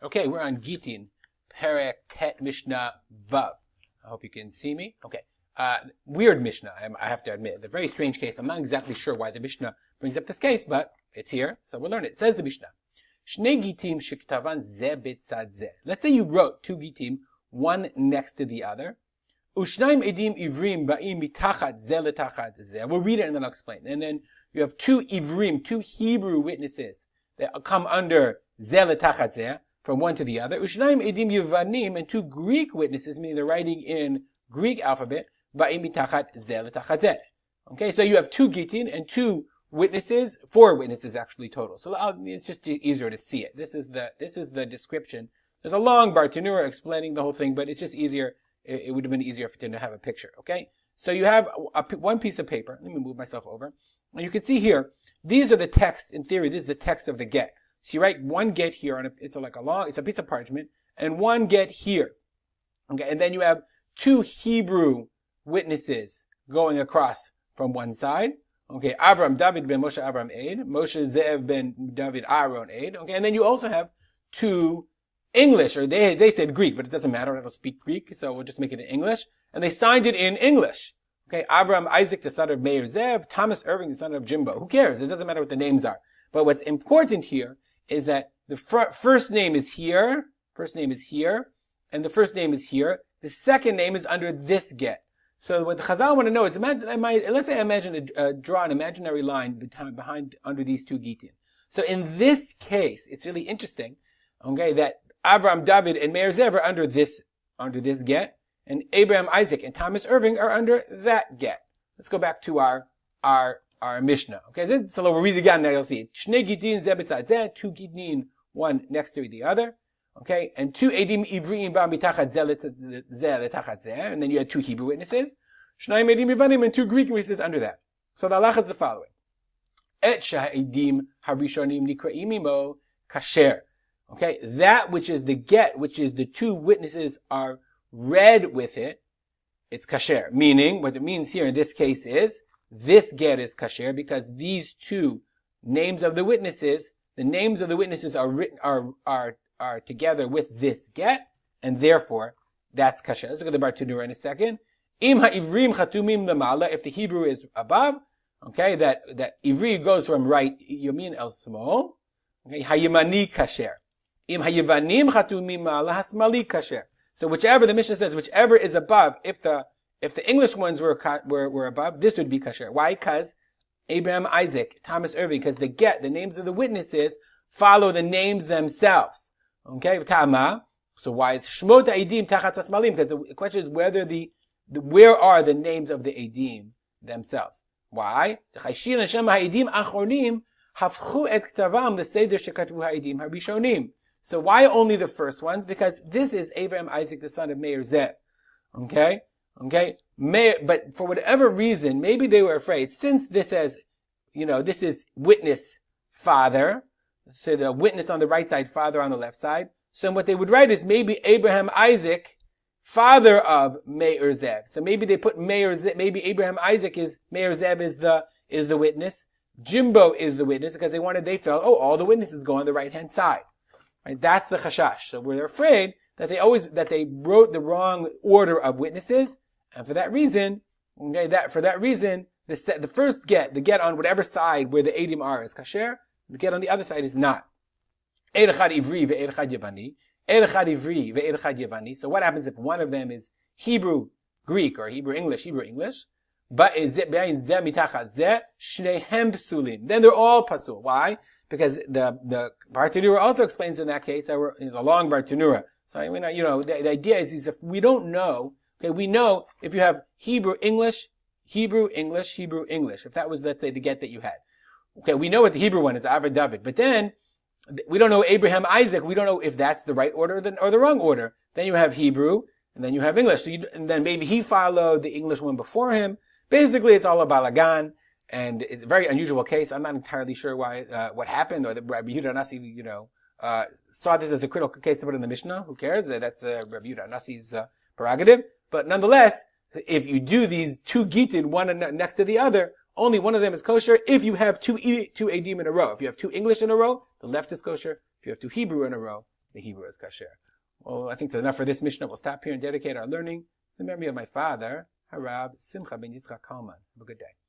Okay, we're on Gittin, Perek Tet Mishnah Vav. I hope you can see me. Okay. Weird Mishnah, I have to admit. A very strange case. I'm not exactly sure why the Mishnah brings up this case, but it's here, so we'll learn it. It says the Mishnah, Shnei Gittim shektavan zeh betzad zeh. Let's say you wrote two Gittim, one next to the other. Ushnaim edim ivrim ba'im mitachat zeh letachat zeh. We'll read it and then I'll explain. And then you have two ivrim, two Hebrew witnesses that come under zeh letachat zeh, from one to the other. Ushnaim edim yevanim, and two Greek witnesses, meaning they're writing in Greek alphabet, ba'im mitachat zeh letachat zeh. Okay, so you have two Gittin and two witnesses, four witnesses actually total. So it's just easier to see it. This is the description. There's a long Bartanura explaining the whole thing, but it's just easier. It would have been easier for them to have a picture. Okay, so you have one piece of paper. Let me move myself over, and you can see here. These are the text. In theory, this is the text of the get. So you write one get here, and it's a piece of parchment, and one get here. Okay, and then you have two Hebrew witnesses going across from one side. Okay, Avram David ben Moshe Avram Eid, Moshe Zev ben David Aaron Eid. Okay, and then you also have two English, or they said Greek, but it doesn't matter. I don't speak Greek, so we'll just make it in English. And they signed it in English. Okay, Avram Isaac, the son of Meir Zev, Thomas Irving, the son of Jimbo. Who cares? It doesn't matter what the names are. But what's important here is that the first name is here, and the first name is here. The second name is under this get. So what the Chazal want to know is, let's say I imagine draw an imaginary line behind under these two Gittin. So in this case, it's really interesting, okay, that Avram, David, and Meir Zev are under this get, and Abraham, Isaac, and Thomas Irving are under that get. Let's go back to our Mishnah. Okay, so we'll read it again. Now you'll see it. Shnei Gittin zeh b'tzad zeh, two Gittin, one next to the other. Okay, and two edim ivriim ba mitachat zeh letachat zeh, and then you had two Hebrew witnesses. Shnayim edim ivanim, and two Greek witnesses under that. So the halacha is the following: Et sha'edim harishonim nikra'im imo kasher. Okay, that which is the get, which is the two witnesses are read with it, it's kasher. Meaning, what it means here in this case is, this get is kasher because these two names of the witnesses, are written, are together with this get, and therefore, that's kasher. Let's look at the Bartanura in a second. Im ha'ivrim chatumim lemala, if the Hebrew is above, okay, that ivri goes from right, yamin el small, okay, hayimani kasher. Im hayivanim chatumim mala hasmali kasher. So whichever, the Mishnah says, whichever is above, if the English ones were above, this would be kasher. Why? Because Abraham, Isaac, Thomas Irving, because the names of the witnesses follow the names themselves. Okay, Tama. So why is Shmot Eidim Tachat Asmalim? Because the question is whether where are the names of the Eidim themselves? Why? So why only the first ones? Because this is Abraham, Isaac, the son of Meir Zev. Okay, but for whatever reason, maybe they were afraid, since this says, this is witness father. So the witness on the right side, father on the left side. So what they would write is maybe Abraham, Isaac, father of Meir Zev. So maybe they put Meir Zev, maybe Abraham, Isaac Meir Zev is the witness. Jimbo is the witness because they felt, all the witnesses go on the right hand side. Right? That's the chashash. So we're afraid that they wrote the wrong order of witnesses. And for that reason, the first get, the get on whatever side where the Eidim are is kasher. The get on the other side is not. So what happens if one of them is Hebrew Greek or Hebrew English? But then they're all pasul. Why? Because the Bartanura also explains in that case, it's a long Bartanura. So the idea is if we don't know, okay, we know if you have Hebrew English. If that was, let's say, the get that you had. Okay, we know what the Hebrew one is, Avram David, but then we don't know Abraham, Isaac. We don't know if that's the right order or the wrong order. Then you have Hebrew, and then you have English. And then maybe he followed the English one before him. Basically, it's all a balagan, and it's a very unusual case. I'm not entirely sure why what happened, or the Rabbi Yehuda Nasi, saw this as a critical case to put in the Mishnah. Who cares? That's Rabbi Yehuda Nasi's prerogative. But nonetheless, if you do these two Gittin, one next to the other, only one of them is kosher if you have two Eidim in a row. If you have two English in a row, the left is kosher. If you have two Hebrew in a row, the Hebrew is kasher. Well, I think it's enough for this Mishnah. We'll stop here and dedicate our learning to the memory of my father, Harab Simcha ben Yitzchak Kalman. Have a good day.